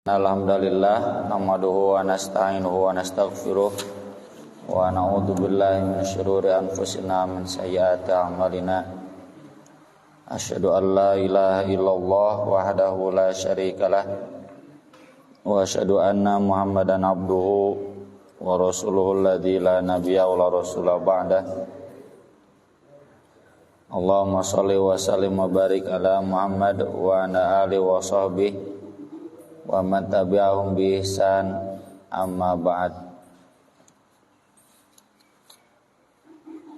Alhamdulillah nahmaduhu wa nasta'inuhu wa nastaghfiruh wa na'udzu billahi min syururi anfusina min sayyiati a'malina. Asyhadu an la ilaha illallah wahdahu la syarikalah wa asyhadu anna Muhammadan abduhu wa rasuluhu alladzi la nabiyya wa la rasula ba'dah. Allahumma shalli wa sallim wa barik ala Muhammad wa ala alihi wa sahbihi wa man tabi'ahum bi ihsan, amma ba'd.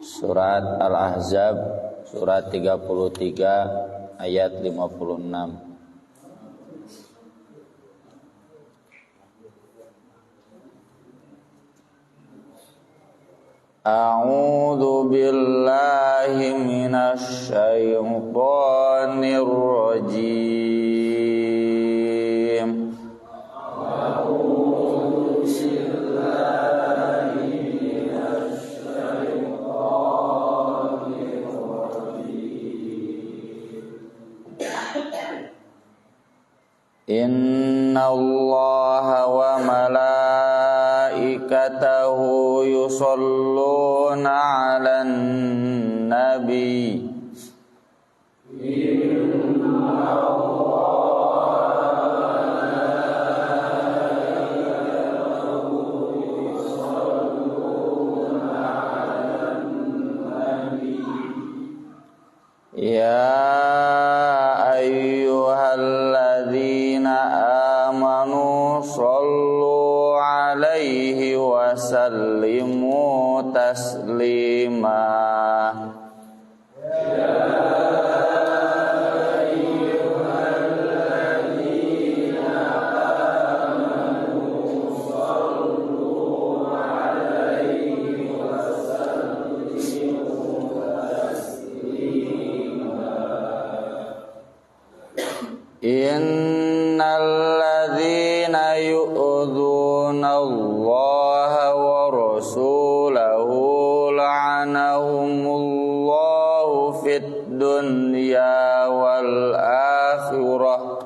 Surat Al-Ahzab surat 33 ayat 56. A'udzu billahi minasy syaithanir rajim. Inna Allaha wa malaikatahu yusholluna 'alan nabi. Ya ayyuhalladzina amanu shallu alaihi wa sallimu taslima. Innal ladzina yu'dzuna Allaha wa rasulahu la'anahumullahu fid dunya wal akhirah.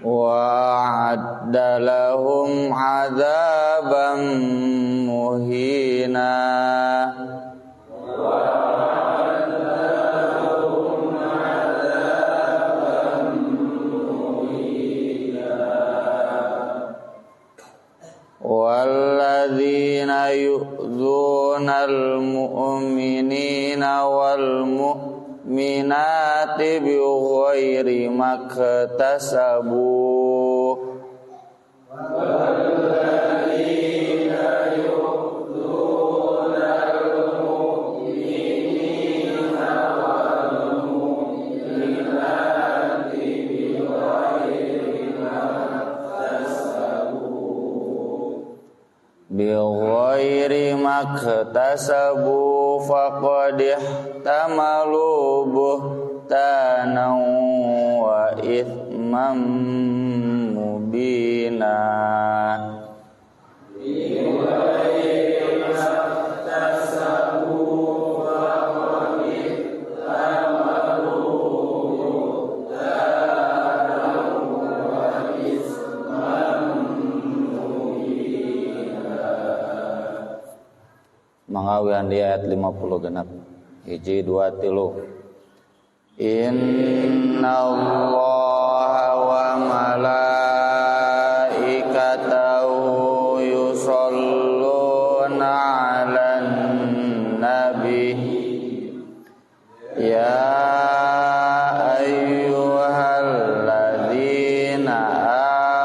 Wa'adda lahum 'adzaban muhina. Walladzina yu'dzunal mu'minina wal mu'minati bighairi maktasabu. Bighairi maktasabu faqad ihtamalu buhtanan wa ithman mubina. Mangawian di ayat 50 genap. 1, 2, 3. Inna Allaha wa malaikatahu yusholluna 'alan nabi. Ya ayyuhalladzina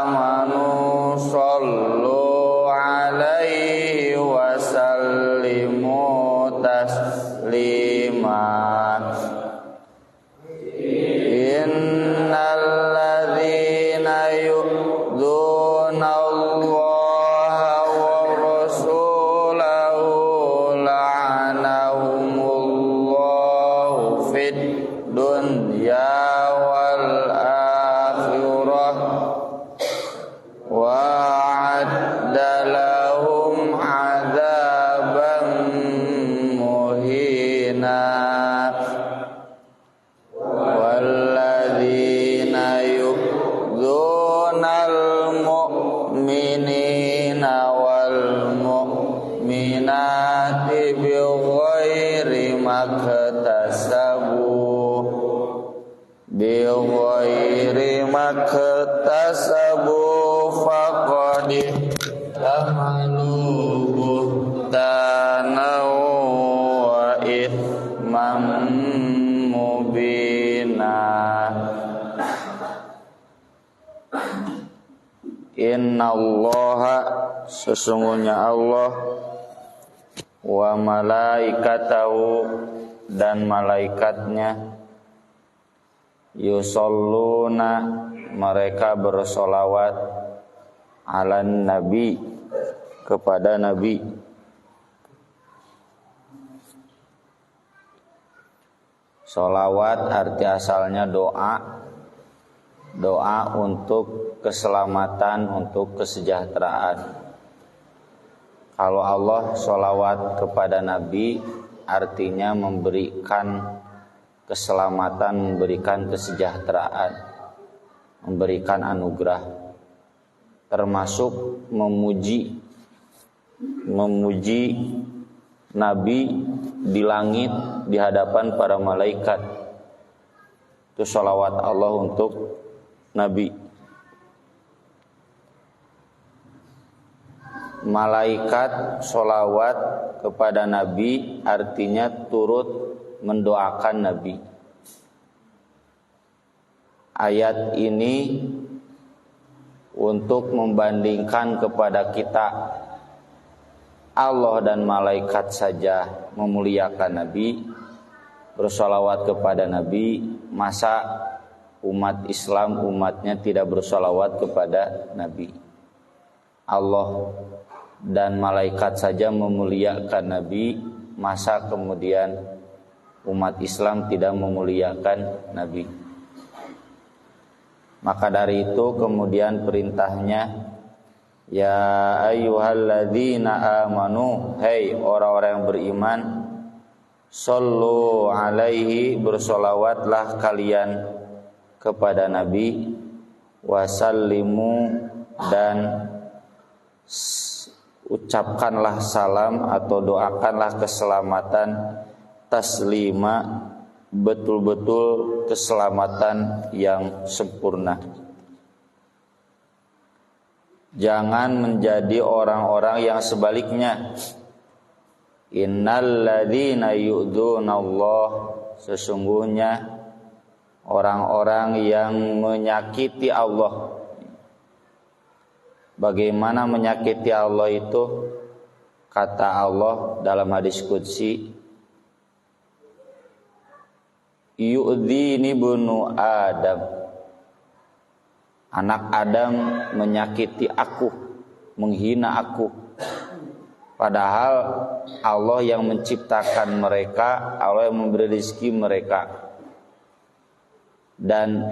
amanu shallu 'alaihi wa sallimu taslima. Innal ladzina yu'dzuna Allaha wa rasulahu la'anahumullahu fid dunya wal akhirah wa adda lahum adzaban muhina walladzina yu'dzunal mu'minina wal mu'minati bighairi maktasabu faqad ihtamanu buhtanan wa ithman mubina. Innallaha sesungguhnya Allah wa malaikatahu dan malaikatnya yusalluna mereka bersolawat ala nabi kepada nabi. Solawat arti asalnya doa untuk keselamatan, untuk kesejahteraan. Kalau Allah solawat kepada nabi artinya memberikan keselamatan, memberikan kesejahteraan, memberikan anugerah, termasuk memuji nabi di langit di hadapan para malaikat. Itu sholawat Allah untuk nabi. Malaikat sholawat kepada nabi artinya turut mendoakan nabi. Ayat ini untuk membandingkan kepada kita, Allah dan malaikat saja memuliakan nabi, bersolawat kepada nabi, masa umat Islam umatnya tidak bersolawat kepada nabi? Allah dan malaikat saja memuliakan nabi, masa kemudian umat Islam tidak memuliakan nabi? Maka dari itu kemudian perintahnya, ya ayyuhalladzina amanu, hei orang-orang yang beriman, sallu alaihi, bersolawatlah kalian kepada nabi, wasallimu, dan ucapkanlah salam atau doakanlah keselamatan, taslima, betul-betul keselamatan yang sempurna. Jangan menjadi orang-orang yang sebaliknya. Innalladzina yu'dzunallah, sesungguhnya orang-orang yang menyakiti Allah. Bagaimana menyakiti Allah itu? Kata Allah dalam hadis qudsi, yu'dzini bunu Adam, anak Adam menyakiti aku, menghina aku. Padahal Allah yang menciptakan mereka, Allah yang memberi rezeki mereka. Dan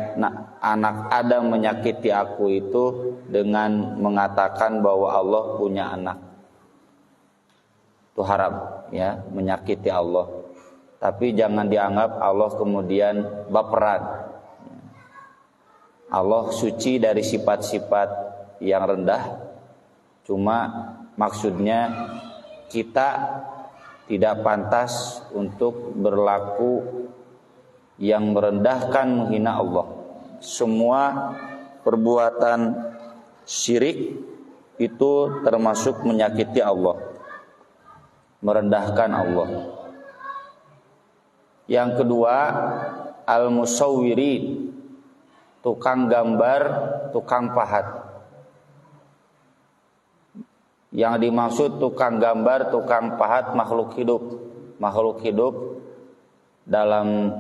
anak Adam menyakiti aku itu dengan mengatakan bahwa Allah punya anak. Itu haram, ya, menyakiti Allah. Tapi jangan dianggap Allah kemudian baperan. Allah suci dari sifat-sifat yang rendah. Cuma maksudnya kita tidak pantas untuk berlaku yang merendahkan, menghina Allah. Semua perbuatan syirik itu termasuk menyakiti Allah, merendahkan Allah. Yang kedua, al-musawwirin, tukang gambar, tukang pahat. Yang dimaksud tukang gambar, tukang pahat makhluk hidup. Makhluk hidup dalam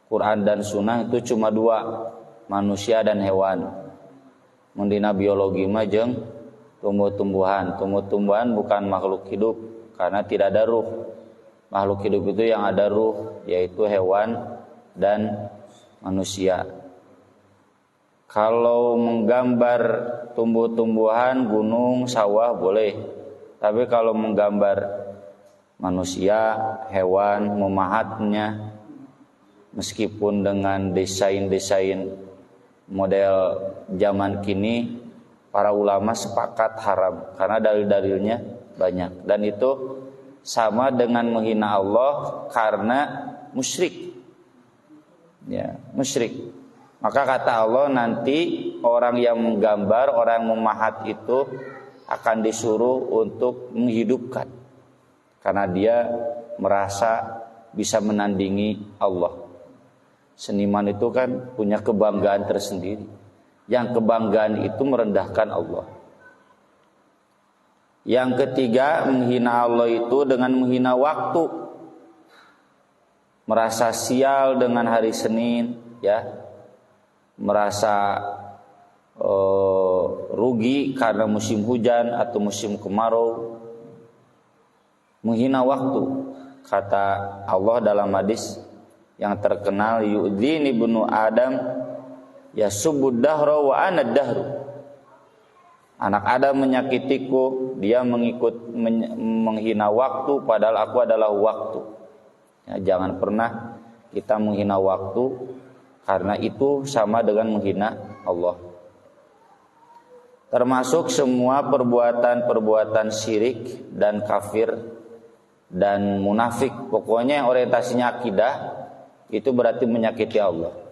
Quran dan Sunnah itu cuma dua, manusia dan hewan. Mendina biologi mah jeung tumbuh-tumbuhan. Tumbuh-tumbuhan bukan makhluk hidup karena tidak ada ruh. makhluk hidup itu yang ada ruh, yaitu hewan dan manusia. Kalau menggambar tumbuh-tumbuhan, gunung, sawah boleh. Tapi kalau menggambar manusia, hewan, memahatnya, meskipun dengan desain-desain model zaman kini, para ulama sepakat haram karena dalil-dalilnya banyak. Dan itu sama dengan menghina Allah karena musyrik. Ya, musyrik. Maka kata Allah, nanti orang yang menggambar, orang yang memahat itu akan disuruh untuk menghidupkan, karena dia merasa bisa menandingi Allah. Seniman itu kan punya kebanggaan tersendiri. Yang kebanggaan itu merendahkan Allah. Yang ketiga, menghina Allah itu dengan menghina waktu. Merasa sial dengan hari Senin, ya. Merasa rugi karena musim hujan atau musim kemarau. Menghina waktu. Kata Allah dalam hadis yang terkenal, yu'dhini ibnu Adam yasubbud dahra wa ana dahru. Anak Adam menyakitiku, dia menghina waktu padahal aku adalah waktu. Ya, jangan pernah kita menghina waktu, karena itu sama dengan menghina Allah. Termasuk semua perbuatan-perbuatan syirik dan kafir dan munafik, pokoknya yang orientasinya akidah, itu berarti menyakiti Allah.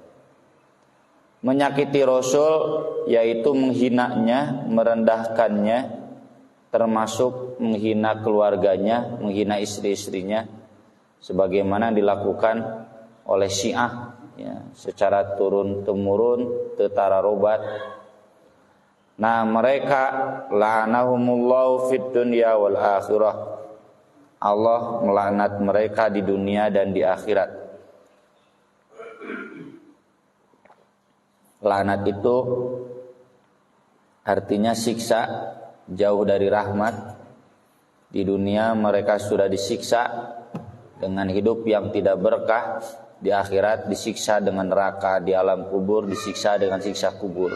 Menyakiti Rasul yaitu menghinanya, merendahkannya, termasuk menghina keluarganya, menghina istri-istrinya, sebagaimana dilakukan oleh Syiah, ya, secara turun-temurun, tetara robat. Nah, mereka la'anahumullahu fid dunya wal akhirah. Allah melaknat mereka di dunia dan di akhirat. Laknat itu artinya siksa, jauh dari rahmat. Di dunia mereka sudah disiksa dengan hidup yang tidak berkah, di akhirat disiksa dengan neraka, di alam kubur disiksa dengan siksa kubur.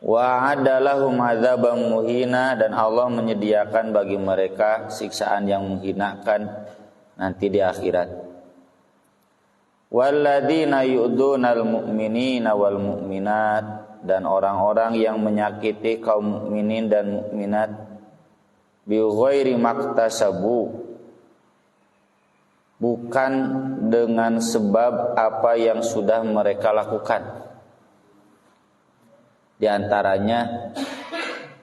Wa adalahum adzaban muhina, dan Allah menyediakan bagi mereka siksaan yang menghinakan nanti di akhirat. Walladzina yu'dunal mu'minina wal mu'minat, dan orang-orang yang menyakiti kaum mukminin dan mukminat bi ghairi maktasabu, bukan dengan sebab apa yang sudah mereka lakukan. Di antaranya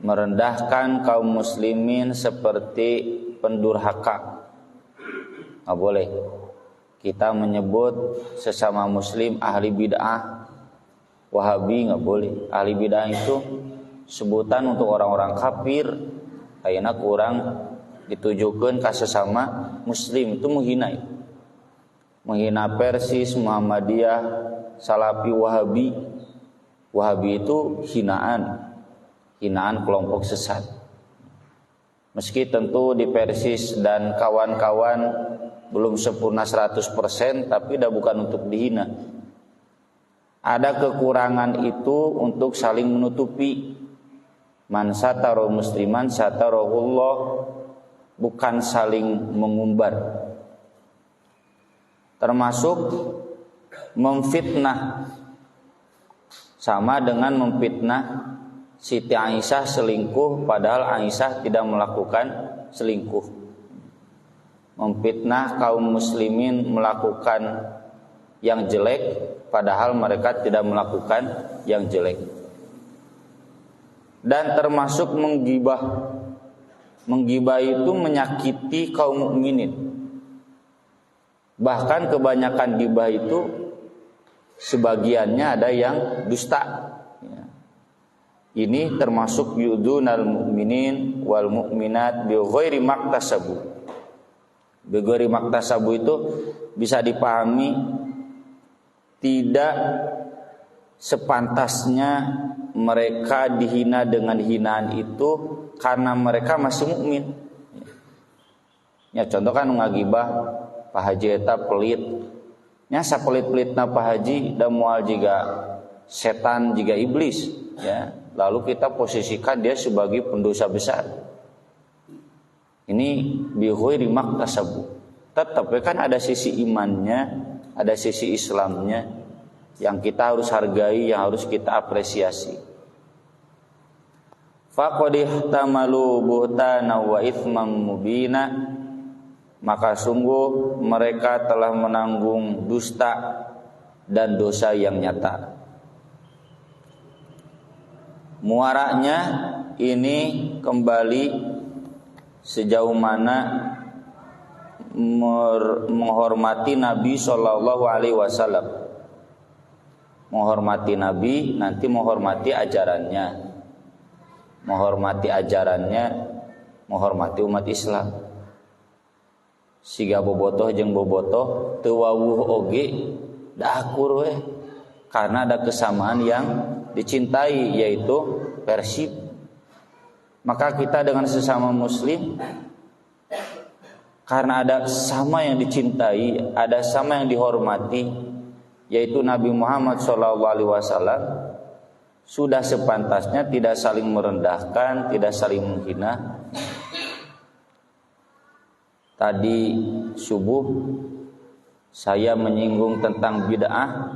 merendahkan kaum muslimin seperti pendurhaka. Nggak boleh kita menyebut sesama muslim ahli bid'ah, wahabi, nggak boleh. Ahli bid'ah itu sebutan untuk orang-orang kafir. Ayeuna kurang ditujukan ke sesama muslim, itu menghina. Menghina Persis, Muhammadiyah, Salafi, Wahabi. Wahabi itu hinaan kelompok sesat. Meski tentu di Persis dan kawan-kawan belum sempurna 100%, tapi dah bukan untuk dihina. Ada kekurangan itu untuk saling menutupi. Man satara musliman satarahullah, bukan saling mengumbar. Termasuk memfitnah, sama dengan memfitnah Siti Aisyah selingkuh padahal Aisyah tidak melakukan selingkuh. Memfitnah kaum muslimin melakukan yang jelek padahal mereka tidak melakukan yang jelek. Dan termasuk menggibah. Menggibah itu menyakiti kaum mukminin. Bahkan kebanyakan gibah itu sebagiannya ada yang dusta. Ini termasuk yu'dunal mu'minin wal mu'minat bi ghairi maktasabu. Bi ghairi maktasabu itu bisa dipahami tidak sepantasnya mereka dihina dengan hinaan itu karena mereka masih mukmin. nya contoh kan ngagibah Pak Haji eta pelit nya sapelit-pelitna Pak Haji da moal jiga setan jiga iblis ya, lalu kita posisikan dia sebagai pendosa besar. Ini bighairi maktasabu. Tetap kan ada sisi imannya, ada sisi Islamnya yang kita harus hargai, yang harus kita apresiasi. Faqad ihtamalu buhtana wa itsman mubina, maka sungguh mereka telah menanggung dusta dan dosa yang nyata. Muaranya ini kembali sejauh mana menghormati Nabi Shallallahu Alaihi Wasallam, menghormati Nabi nanti menghormati ajarannya, menghormati umat Islam. Siga bobotoh jeung bobotoh teu wawuh oge da akur we, karena ada kesamaan yang dicintai yaitu Persib. Maka kita dengan sesama muslim karena ada sama yang dicintai, ada sama yang dihormati yaitu Nabi Muhammad SAW, sudah sepantasnya tidak saling merendahkan, tidak saling menghina. Tadi subuh saya menyinggung tentang bid'ah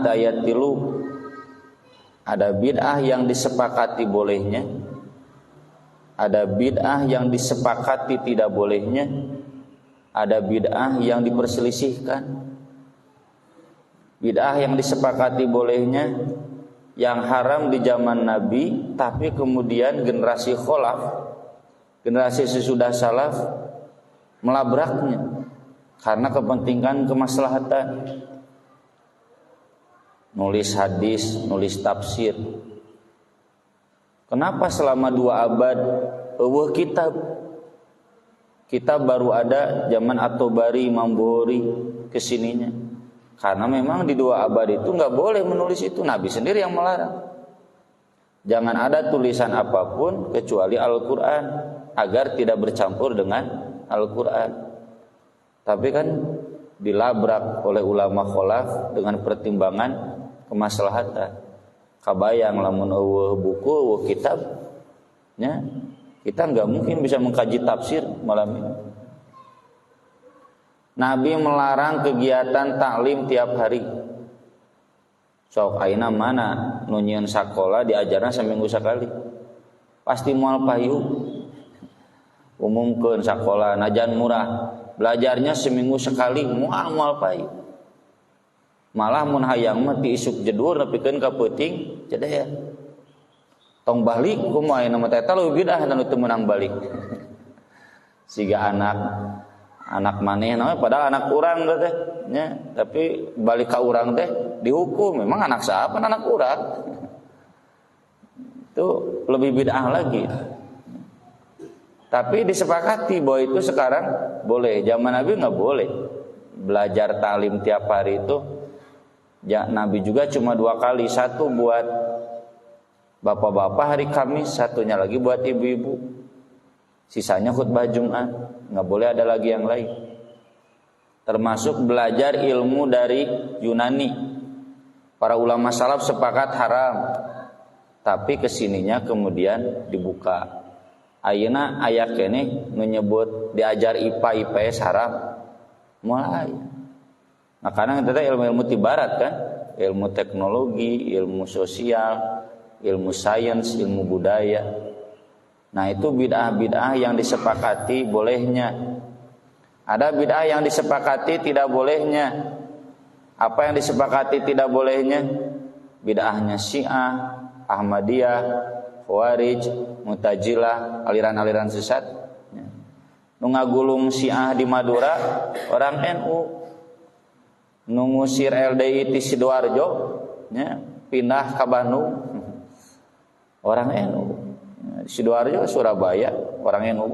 tayat tilu. Ada bid'ah yang disepakati bolehnya, ada bid'ah yang disepakati tidak bolehnya, ada bid'ah yang diperselisihkan. Bid'ah yang disepakati bolehnya, yang haram di zaman Nabi, tapi kemudian generasi kholaf, generasi sesudah salaf melabraknya karena kepentingan kemaslahatan. Nulis hadis, nulis tafsir. Kenapa selama 2 abad eueuh kitab baru ada zaman At-Tabari, Imam Bukhari kesininya? Karena memang di 2 abad itu nggak boleh menulis itu. Nabi sendiri yang melarang. Jangan ada tulisan apapun kecuali Al-Quran, agar tidak bercampur dengan Al-Quran. Tapi kan dilabrak oleh ulama kholaf dengan pertimbangan kemaslahatan. Kabayang lamun eueuh buku, eueuh kitab nya, kita enggak mungkin bisa mengkaji tafsir malam ini. Nabi melarang kegiatan taklim tiap hari. Sok ayeuna mana nu nyieun sakola diajarna seminggu sakali. Pasti moal payu. Umumkeun sakola najan murah, belajarnya seminggu sekali moal payu. Malah mun hayang mah ti isuk jedur nepikeun ka peuting cedah ya. Tong balik kumaha aya mah teh leuwih bidah anu teu meunang balik. Siga anak maneh namanya padahal anak urang teh nya, tapi balik ka urang teh dihukum. Memang anak saha anak urang. Itu lebih bid'ah lagi. Tapi disepakati bahwa itu sekarang boleh. Zaman Nabi enggak boleh. Belajar taklim tiap hari itu ya, Nabi juga cuma 2 kali, satu buat bapak-bapak hari Kamis, satunya lagi buat ibu-ibu. Sisanya khutbah Jumat, nggak boleh ada lagi yang lain. Termasuk belajar ilmu dari Yunani. Para ulama salaf sepakat haram, tapi kesininya kemudian dibuka. Ayeuna aya keneh menyebut diajar IPA IPS haram, mulai. Nah, karena kita ilmu-ilmu tibarat kan, ilmu teknologi, ilmu sosial, ilmu sains, ilmu budaya. Nah, itu bid'ah-bid'ah yang disepakati bolehnya. Ada bid'ah yang disepakati tidak bolehnya. Apa yang disepakati tidak bolehnya? Bid'ahnya Syiah, Ahmadiyah, Khawarij, Mu'tazilah, aliran-aliran sesat. Nu ngagulung Syiah di Madura orang NU. Ngusir LDI di Sidoarjo ya, pindah ke Bandung orang NU. Sidoarjo Surabaya orang NU.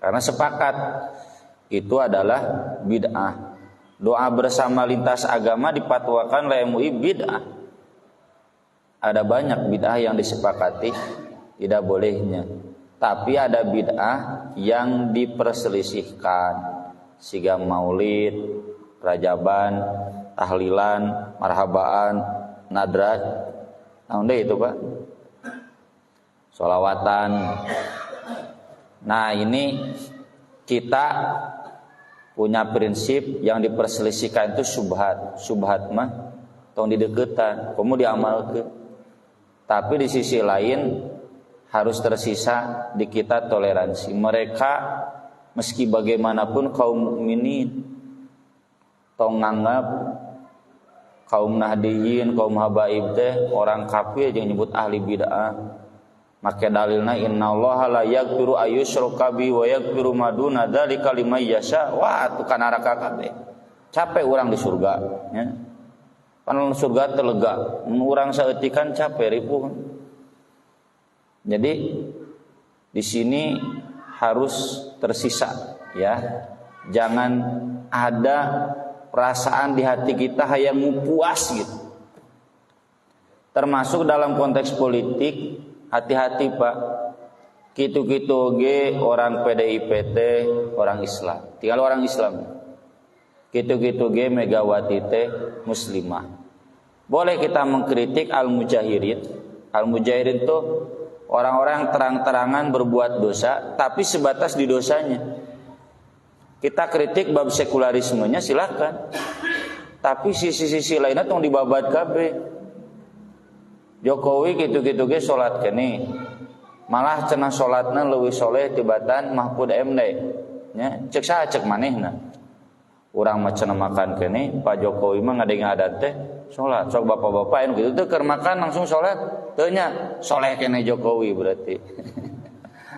Karena sepakat itu adalah bid'ah. Doa bersama lintas agama dipatwakan oleh MUI bid'ah. Ada banyak bid'ah yang disepakati tidak bolehnya. Tapi ada bid'ah yang diperselisihkan, siga maulid, rajaban, tahlilan, marhabaan, nadrat, naon deui itu Pak? Sholawatan. Nah ini kita punya prinsip yang diperselisihkan itu subhat. Subhat mah tong dideketan, komo diamalkeun. Tapi di sisi lain harus tersisa di kita toleransi. Mereka meski bagaimanapun kaum mukminin, tong nganggap kaum nahdiyin, kaum habaib teh orang kafir jeung nyebut ahli bid'ah. Make dalilna innallaha la yaghfiru ayyushraka bi wa yaghfiru ma duna dzalika liman yasha. Wah, atuh kana neraka kabeh. Capek urang di surga nya. Pan surga teh lega, urang saeutik kan capek ripuh. Jadi di sini harus tersisa ya. Jangan ada perasaan di hati kita hayang puas gitu. Termasuk dalam konteks politik, hati-hati Pak. Kitu-kitu ge orang PDIP teh orang Islam. Tinggal orang Islam. Kitu-kitu ge Megawati teh muslimah. Boleh kita mengkritik al-mujahirin. Al-mujahirin tuh orang-orang terang-terangan berbuat dosa, tapi sebatas di dosanya. Kita kritik bab sekularismenya silakan, tapi sisi-sisi lainnya tong dibabat kabeh. Jokowi gitu-gitu ge salat keneh, malah cenah salatna leuwih soleh tibatan Mahfud MD, nya cek saha cek manehna. Urang mah cenah makan keneh, Pak Jokowi mah ngadenge adat teh salat. Sok bapak-bapak anu kitu teh keur makan langsung salat, teu nya soleh keneh Jokowi berarti.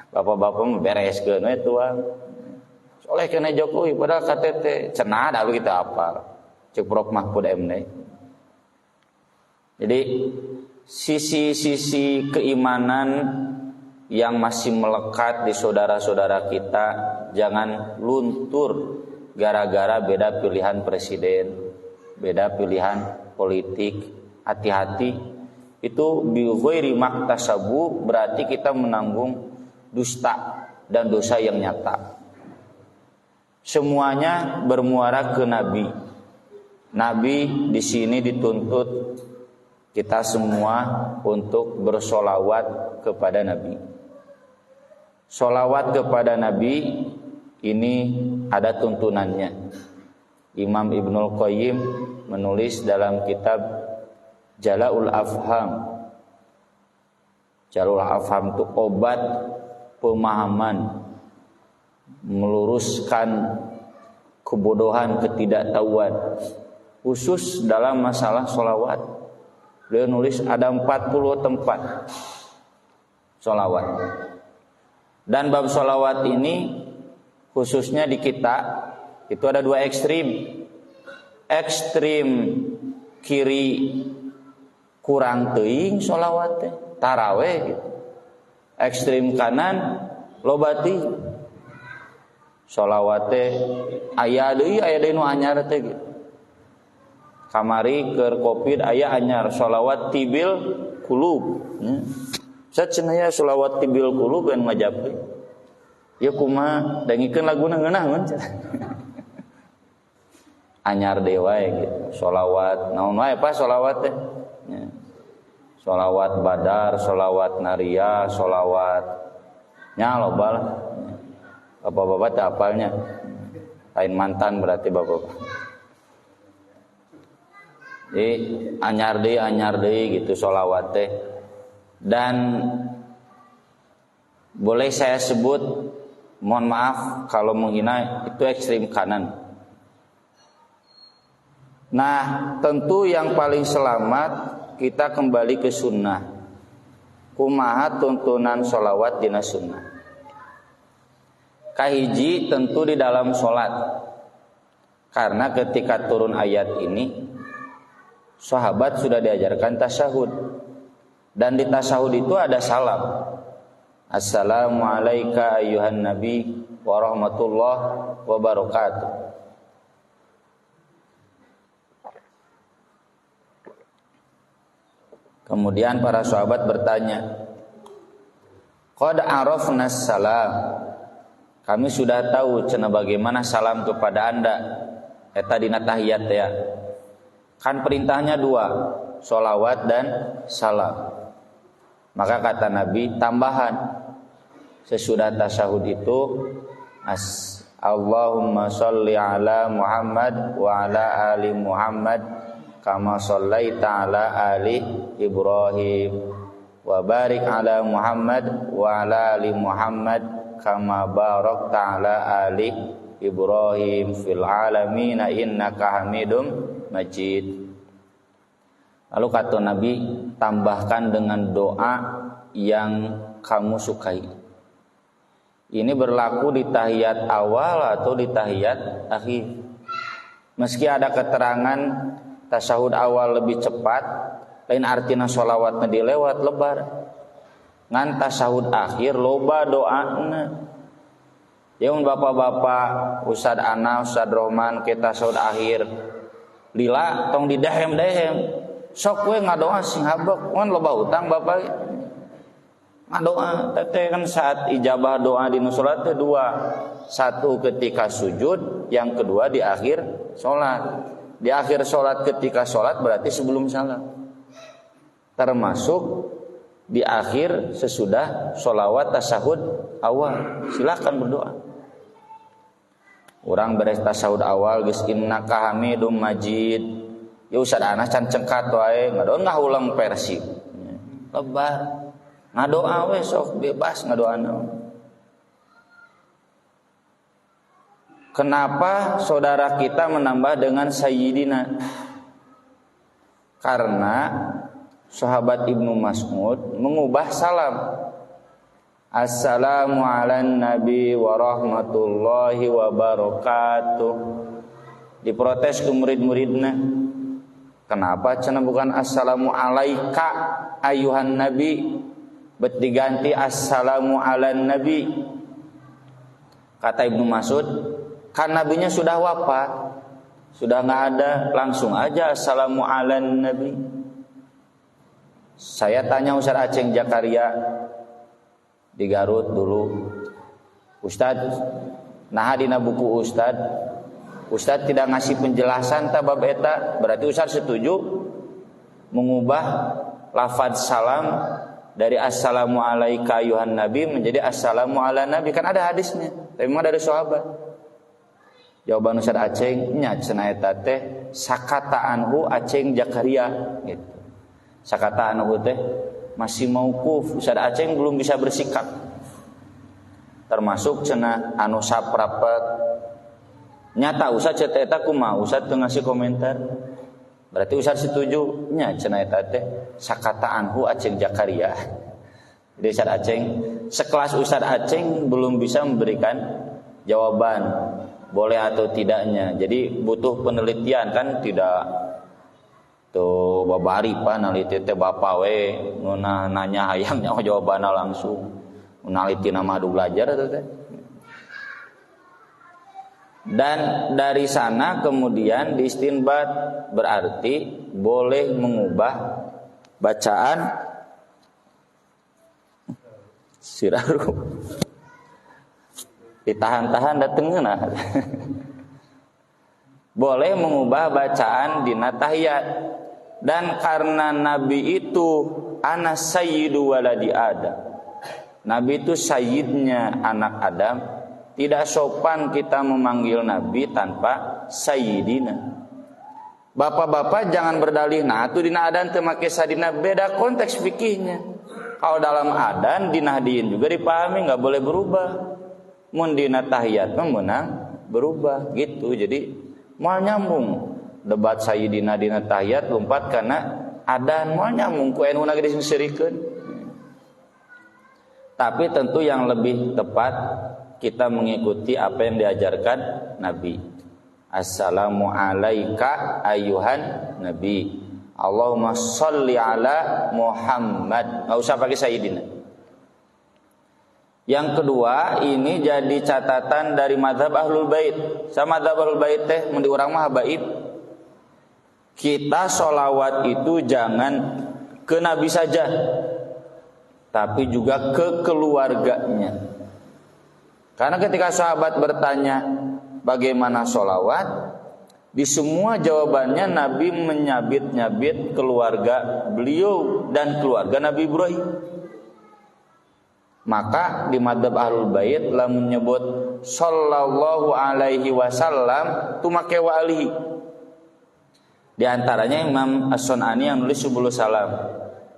Bapak-bapak mah bereskeun we tuang. Soleh keneh Jokowi padahal KTT cenah da kita apal. Cek Prof Mahfud MD. Jadi sisi-sisi keimanan yang masih melekat di saudara-saudara kita jangan luntur gara-gara beda pilihan presiden, beda pilihan politik. Hati-hati, itu bi ghairi maktasabu berarti kita menanggung dusta dan dosa yang nyata. Semuanya bermuara ke Nabi. Nabi di sini dituntut kita semua untuk bersolawat kepada Nabi. Solawat kepada Nabi ini ada tuntunannya. Imam Ibnul Qayyim menulis dalam kitab Jala'ul Afham. Jala'ul Afham itu obat pemahaman, meluruskan kebodohan, ketidaktahuan, khusus dalam masalah solawat. Beliau nulis ada 40 tempat solawat. Dan bab solawat ini khususnya di kita itu ada dua ekstrim. Ekstrim kiri kurang teuing solawat taraweh gitu. Ekstrim kanan lobati solawat aya deui nu anyar teh gitu. Kamari keur Covid aya anyar sholawat tibil qulub. Sacenaya sholawat tibil qulub yang ngajapri. Ya kumaha dengikeun laguna ngeunah mun. Anyar deui wae gitu. Sholawat naon wae pa sholawat teh. Sholawat badar, sholawat naria, sholawat nya loba lah. Bapak-bapak teh apalnya. Lain mantan berarti bapak-bapak. Anyar deui gitu sholawat teh. Dan boleh saya sebut, mohon maaf kalau menghina, itu ekstrim kanan. Nah tentu yang paling selamat kita kembali ke sunnah. Kumaha tuntunan sholawat dina sunnah. Kahiji tentu di dalam sholat. Karena ketika turun ayat ini sahabat sudah diajarkan tasyahud. Dan di tasyahud itu ada salam. Assalamu alayka ayyuhan nabi wa rahmatullah wa barakatuh. Kemudian para sahabat bertanya, Qad arafna salam. Kami sudah tahu cenah bagaimana salam kepada Anda. Eta dina tahiyat ya. Kan perintahnya dua, sholawat dan salam. Maka kata Nabi tambahan sesudah tasyahud itu Allahumma sholli ala Muhammad wa ala ali Muhammad kama shallaita ala ali Ibrahim wa barik ala Muhammad wa ala ali Muhammad kama barakta ala ali Ibrahim fil alamin innaka Hamidum Majid. Lalu kata Nabi, tambahkan dengan doa yang kamu sukai. Ini berlaku di tahiyat awal atau di tahiyat akhir. Meski ada keterangan tasyahud awal lebih cepat, lain artina sholawatnya dilewat lebar. Ngan tasyahud akhir loba doana. Ya bapak-bapak, Ustad Ana, Ustad Roman, kita tasyahud akhir. Lila tong didehem-dehem. Sok we ngadoa sing habek, mun loba utang bapak. Ngadoa teteh kan saat ijabah doa di salat teh dua. Satu ketika sujud, yang kedua di akhir salat. Di akhir salat ketika salat berarti sebelum salam. Termasuk di akhir sesudah sholawat tasyahud awal. Silakan berdoa. Urang beres tasyahud awal geus innaka Hamidum Majid. Ya Ustaz Anas can cengkat wae ngadoa ngahulang versi. Lebar. Ngadoa we sok bebas ngadoana. Kenapa saudara kita menambah dengan sayyidina? Karena sahabat Ibnu Mas'ud mengubah salam. Assalamu ala nabi wa rahmatullahi wa barakatuh. Diprotes ke murid-muridna. Kenapa cenah bukan assalamu alaika ayuhan nabi, bet diganti assalamu ala nabi. Kata Ibnu Mas'ud, kan nabinya sudah wafat, sudah enggak ada, langsung aja assalamu ala nabi. Saya tanya Ustaz Aceng Jakaria di Garut dulu, Ustaz, nah dina buku Ustaz tidak ngasih penjelasan tabab eta, berarti Ustaz setuju mengubah lafaz salam dari assalamu alaika ayuhan nabi menjadi assalamu ala nabi, kan ada hadisnya, tapi memang dari sahabat. Jawaban Ustaz Aceng nya cenah eta teh sakata anhu Aceng Jakaria gitu. Sakata anhu teh masih mauquf, Ustaz Aceng belum bisa bersikap. Termasuk cenah anu saprapet nyata Ustaz cerita eta kumaha Ustaz teu ngasih komentar. Berarti Ustaz setuju nya cenah eta teh sakata anhu Aceng Jakaria. Jadi Ustaz Aceng sekelas Ustaz Aceng belum bisa memberikan jawaban boleh atau tidaknya. Jadi butuh penelitian kan, tidak tuh babari pa naliti teh bapak we nanya hayangnya jawabanna langsung. Naliti nama adu belajar eta teh. Dan dari sana kemudian diistinbat, berarti boleh mengubah bacaan siraru. Ditahan-tahan datengna. Boleh mengubah bacaan dina tahiyat. Dan karena Nabi itu ana sayyidu waladi Adam. Nabi itu sayyidnya anak Adam. Tidak sopan kita memanggil Nabi tanpa sayyidina. Bapak-bapak jangan berdalih nah atuh dina adan teu make sadina, beda konteks fikihnya. Kalau dalam adan dinahdiin juga dipahami enggak boleh berubah. Mun dina tahiyat mah meunang berubah gitu. Jadi moal nyambung debat sayyidina dina tahiyat lompat kana adan moal nyambung ku anu na geus disirikeun. Tapi tentu yang lebih tepat kita mengikuti apa yang diajarkan Nabi. Assalamu alaika ayuhan nabi. Allahumma sholli ala Muhammad. Enggak usah pakai sayyidina. Yang kedua, ini jadi catatan dari mazhab Ahlul Bait. Sama mazhab Ahlul Bait teh mun di urang mah habaib. Kita sholawat itu jangan ke Nabi saja. tapi juga ke keluarganya. Karena ketika sahabat bertanya bagaimana sholawat, di semua jawabannya Nabi menyabit-nyabit keluarga beliau dan keluarga Nabi Ibrahim. Maka di madzhab Ahlul Bait lah menyebut sallallahu alaihi wasallam tu make wa alihi. Di antaranya Imam As-Sunani yang nulis sebelum salam,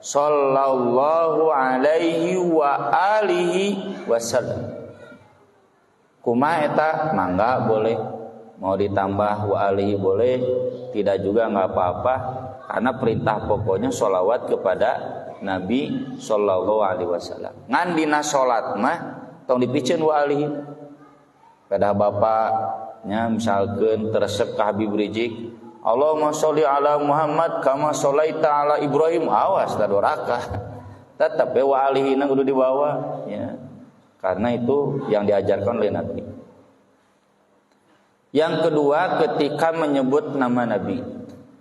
sallallahu alaihi wa alihi wasallam. Kumaha eta mangga boleh, mau ditambah wa alihi boleh, tidak juga enggak apa-apa, karena perintah pokoknya sholawat kepada Nabi sallallahu alaihi wasallam. Ngan dina salat mah tong dipicen wa alihi. Pada bapaknya misalkeun teresep ka Habib Rizik, Allahumma sholli ala Muhammad kama sholaita ala Ibrahim, awas da doraka. Tetep wa alihi na kudu dibawa ya. Karena itu yang diajarkan oleh Nabi. Yang kedua, ketika menyebut nama Nabi,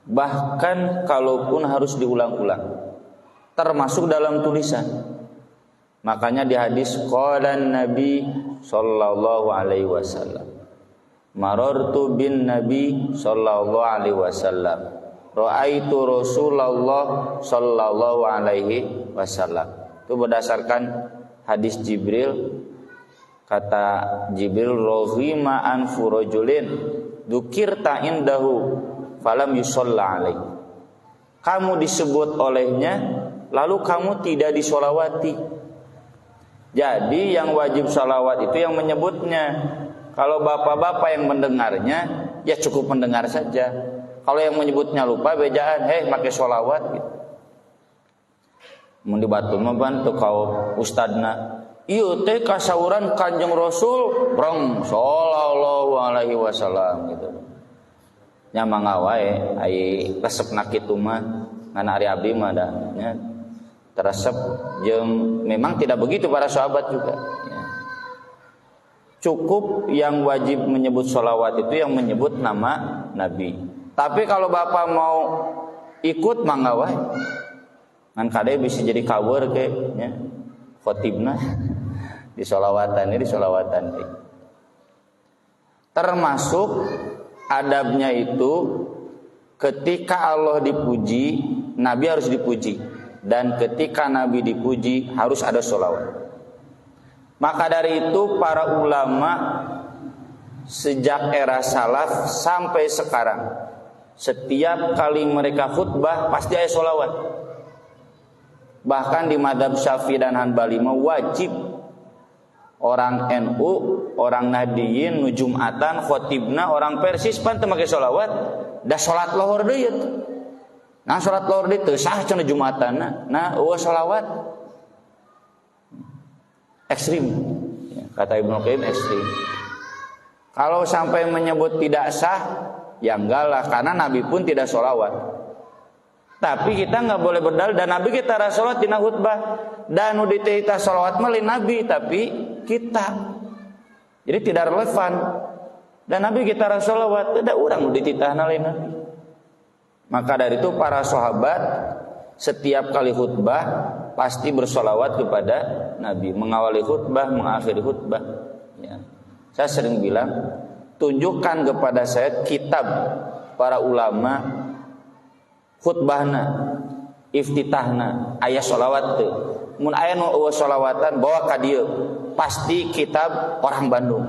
bahkan kalaupun harus diulang-ulang, termasuk dalam tulisan. Makanya di hadis qalan Nabi sallallahu alaihi wasallam, marartu bin Nabi sallallahu alaihi wasallam, raaitu Rasulullah sallallahu alaihi wasallam. Itu berdasarkan hadis Jibril. Kata Jibril, rohima anfu rajulin dzukirta indahu falam yusalla alaihi. Kamu disebut olehnya lalu kamu tidak disolawati. Jadi yang wajib salawat itu yang menyebutnya. Kalau bapak-bapak yang mendengarnya ya cukup mendengar saja. Kalau yang menyebutnya lupa bejaan, make solawat gitu. Mun dibatul mah bantu kau ustadna, ieu teh kasauran Kanjeng Rasul breng sallallahu alaihi wasallam gitu. Nya mangga wae ai resepna kitu mah ngan ari abdi mah da nya teresep jeung memang tidak begitu para sahabat juga ya. Cukup yang wajib menyebut sholawat itu yang menyebut nama Nabi. Tapi kalau bapak mau ikut mangga wae ngan kade bisa jadi kaweur ke nya khotibna di sholawatan termasuk adabnya itu ketika Allah dipuji Nabi harus dipuji, dan ketika Nabi dipuji harus ada sholawat. Maka dari itu para ulama sejak era salaf sampai sekarang setiap kali mereka khutbah pasti ada sholawat. Bahkan di madzhab Syafi'i dan Hanbali wajib orang NU, orang Nahdiyin, nu Jumatan, khotibna, orang Persis pan teu make sholawat, da salat lohor deui eta. Nah salat lohor deui teu sah cenah Jumatanna. Nah eueuh sholawat. Ekstrim. Kata Ibnu Qayyim ekstrim. Kalau sampai menyebut tidak sah, ya enggak lah, karena Nabi pun tidak sholawat. Tapi kita nggak boleh berdalil dan Nabi kita rasolat dina khutbah dan nu ditita sholawat mah lain Nabi tapi kita. Jadi tidak relevan. Dan Nabi kita rasolawat tidak urang nu dititahna lain Nabi. Maka dari itu para sahabat setiap kali khutbah pasti bersolawat kepada Nabi, mengawali khutbah, mengakhiri khutbah. Ya. Saya sering bilang, tunjukkan kepada saya kitab para ulama khutbahna, iftitahna, aya sholawat teu. Mun aya nu eueuh sholawatan bawa ka dieu, pasti kitab orang Bandung.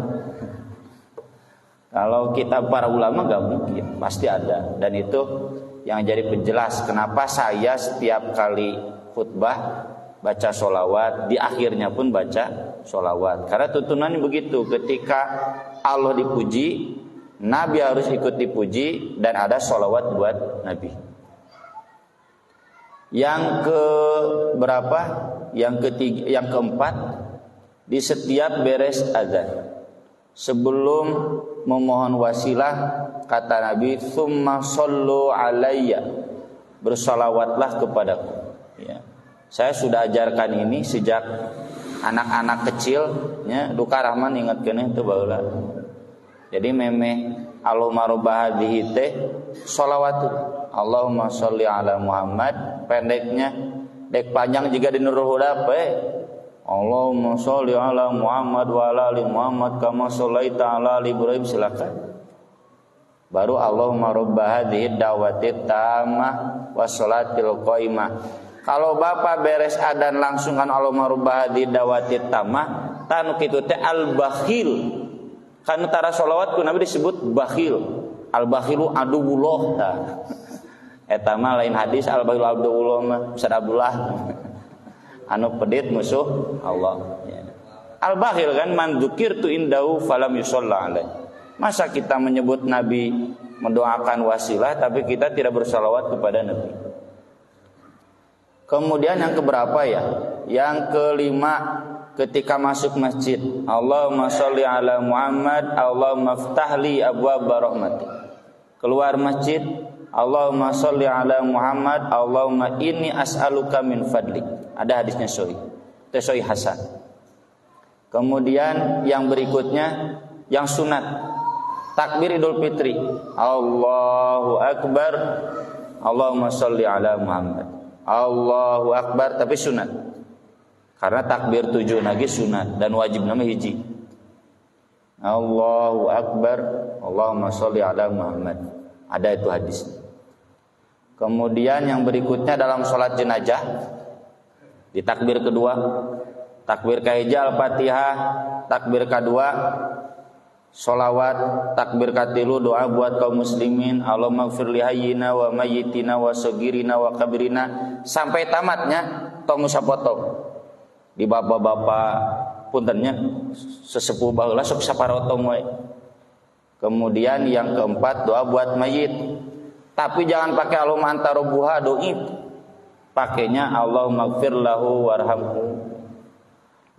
Kalau kitab para ulama gak mungkin, pasti ada. Dan itu yang jadi penjelas kenapa saya setiap kali khutbah baca sholawat, di akhirnya pun baca sholawat. Karena tuntunannya begitu, ketika Allah dipuji, Nabi harus ikut dipuji dan ada sholawat buat Nabi. Yang ke berapa? Yang keempat, di setiap beres azan sebelum memohon wasilah kata Nabi, "Tsumma shollu alayya." Bersalawatlah kepadaku. Ya. Saya sudah ajarkan ini sejak anak-anak kecil, ya, Duka Rahman ingatkeun itu baheula. Jadi memeh Allahumma robba hadhihi teh sholawat. Allahumma sholli ala Muhammad, pendeknya dek panjang juga di Nurul Huda Allahumma sholli ala Muhammad wa ala ali Muhammad kama shallaita ala ali Ibrahim, silakan. Baru Allahumma rabba hadhihi da'wati tammah was sholatil qaimah. Kalau Bapak beres adzan langsung kan Allahumma rabba hadhihi da'wati tammah, tanu kitu teh al-bakhil. Kan tara sholawat ku Nabi disebut bakhil. Al-bakhilu aduwullah ta. Eta mah lain hadis al-bakhilu aduwullah mah Ustaz Abdullah. Anu pedit musuh Allah. Al-bakhil kan man dzukirtu indahu falam yusholla alaihi. Masa kita menyebut Nabi, mendoakan wasilah, tapi kita tidak bersalawat kepada Nabi. Kemudian yang keberapa ya? Yang kelima, ketika masuk masjid, Allahumma sholli ala Muhammad, Allahumma ftahli abwaaba rahmatik. Keluar masjid, Allahumma sholli ala Muhammad, Allahumma inni as'aluka min fadlik. Ada hadisnya sahih. Itu sahih hasan. Kemudian yang berikutnya, yang sunat, takbir Idul Fitri, Allahu Akbar, Allahumma sholli ala Muhammad, Allahu Akbar, tapi sunat. Karena takbir 7 lagi sunat dan wajib nama hiji. Allahu Akbar, Allahumma sholli ala Muhammad. Ada itu hadis. Kemudian yang berikutnya dalam sholat jenazah, di takbir kedua, takbir kahija Al-Fatihah, takbir kedua sholawat, takbir katilu doa buat kaum muslimin, Allahumma ighfir li hayyina wa mayyitina wa sagirina wa kabirina, sampai tamatnya tong sapotong. Di bapak-bapak puntennya sesepuh baheula sok saparotong we. Kemudian yang keempat doa buat mayit. Tapi jangan pakai Allahumma anta rabbuha doib. Pakainya Allahumma ighfir lahu warhamhu.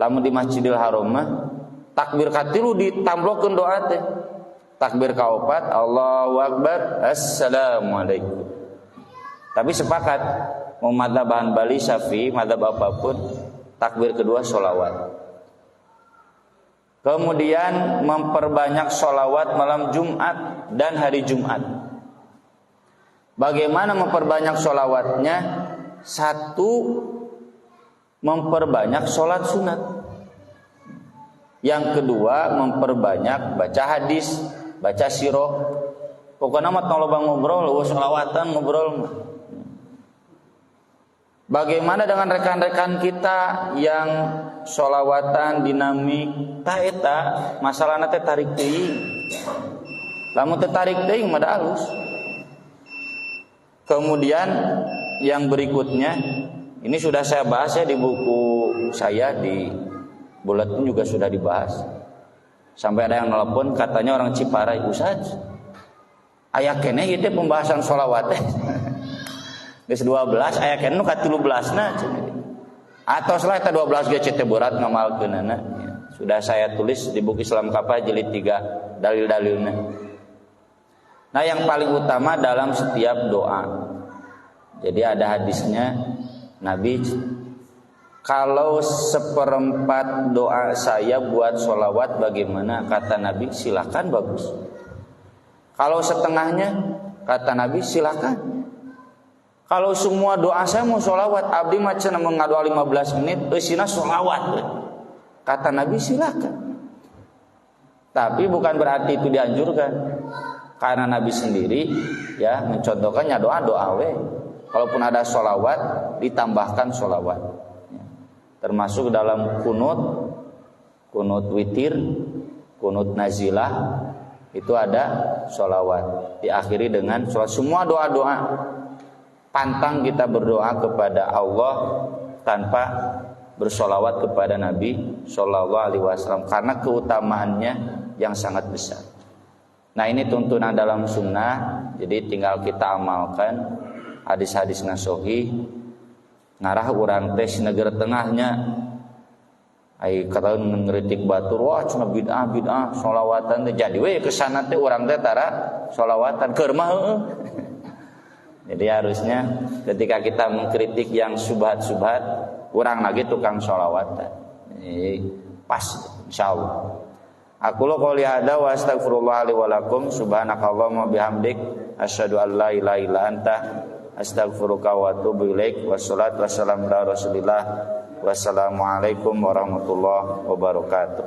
Lamun di Masjidil Haram mah takbir katilu ditamblokeun doa teh. Takbir kaopat Allahu Akbar, Assalamualaikum. Tapi sepakat mau madzhab Hanbali, Syafi'i, madzhab apapun, takbir kedua sholawat. Kemudian memperbanyak sholawat malam Jumat dan hari Jumat. Bagaimana memperbanyak sholawatnya? Satu, memperbanyak sholat sunat. Yang kedua, memperbanyak baca hadis, baca sirah. Pokoknya mah tong loba ngobrol, sholawatan ngobrol. Bagaimana dengan rekan-rekan kita yang sholawatan dinamik, tak eta masalahna teh tarik teuing. Lamun teh tarik teuing mah da alus. Kemudian yang berikutnya, ini sudah saya bahas ya di buku saya, di buletin juga sudah dibahas. Sampai ada yang nelpon katanya orang Ciparai, Ustaz, aya keneh ieu teh pembahasan sholawat teh. Geus 12 aya keneh nu ka 13na cenah. Atau setelah eta 12 ge teh berat ngamalkeunana. Sudah saya tulis di buku Islam Kapa jilid 3 dalil-dalilna. Nah, yang paling utama dalam setiap doa. Jadi ada hadisnya Nabi, kalau 1/4 doa saya buat sholawat bagaimana? Kata Nabi, silakan, bagus. Kalau setengahnya, kata Nabi, silakan. Kalau semua doa saya mau sholawat, abdi macam mengadoa 15 menit, eusina sholawat. Kata Nabi, silakan. Tapi bukan berarti itu dianjurkan. Karena Nabi sendiri ya mencontohkannya doa we. Kalaupun ada sholawat, ditambahkan sholawat. Termasuk dalam kunut witir, kunut nazilah, itu ada sholawat. Diakhiri dengan sholawat. Semua doa-doa, pantang kita berdoa kepada Allah tanpa bersholawat kepada Nabi Shallallahu Alaihi Wasallam, karena keutamaannya yang sangat besar. Nah, ini tuntunan dalam sunnah, jadi tinggal kita amalkan hadis-hadis sahih. Ngarah urang teh negara tengahnya ai kata ngeritik batur, wah cenah bid'ah sholawatan teh jadi we kesana teh urang teh tara sholawatan keur mah heueuh. Jadi harusnya ketika kita mengkritik yang subhat-subhat, urang lagi tukang sholawatan. Pas insyaallah. Aku lo qouli hada wa astaghfirullah li wa lakum subhanakallahumma bihamdik asyhadu an la ilaha illa anta Astaghfiruka wa atubu ilaik. Wassalatu wassalamu ala Rasulillah. Wassalamualaikum warahmatullahi wabarakatuh.